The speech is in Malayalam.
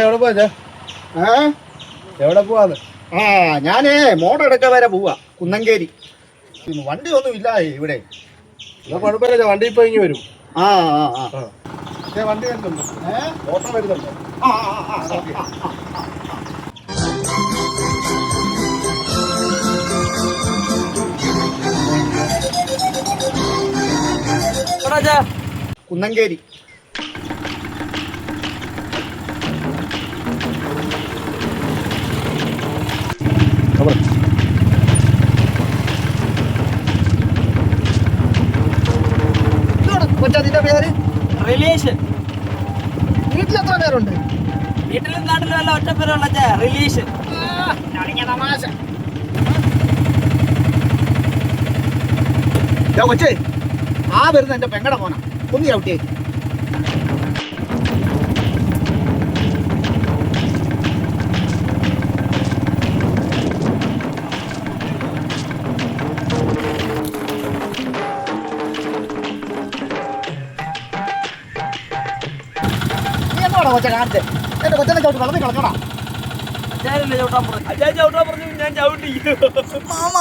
എവിടെ പോവാ? എവിടെ പോവാന്ന്? ഞാനേ മോട്ടർ എടുക്കാൻ വരെ പോവാ കുന്നങ്കേരി. വണ്ടി ഒന്നും ഇല്ല ഇവിടെ. കുഴപ്പമില്ല, വണ്ടി ഇപ്പൊ ഇങ്ങ് വരും. വണ്ടി വരുന്നുണ്ട്, ഓട്ടോ വരുന്നുണ്ട്. കുന്നങ്കേരി. കൊച്ചതിന്റെ പേര് റിലേഷൻ. വീട്ടിലെത്ര പേരുണ്ട്? വീട്ടിലും നാട്ടിലും എല്ലാം ഒറ്റ പേരുള്ള റിലേഷൻ. കൊച്ചേ, ആ വരുന്ന എന്റെ പെങ്ങടെ മോനാ. ഒന്ന് ചവിട്ടിയേ. കൊച്ച കാണിച്ചേ എന്റെ കൊച്ചനെ ചവിട്ടി വെള്ളത്തിൽ കളഞ്ഞോടാ. ചവിട്ടാൻ പറഞ്ഞു, ഞാൻ ചവിട്ടി. മാമ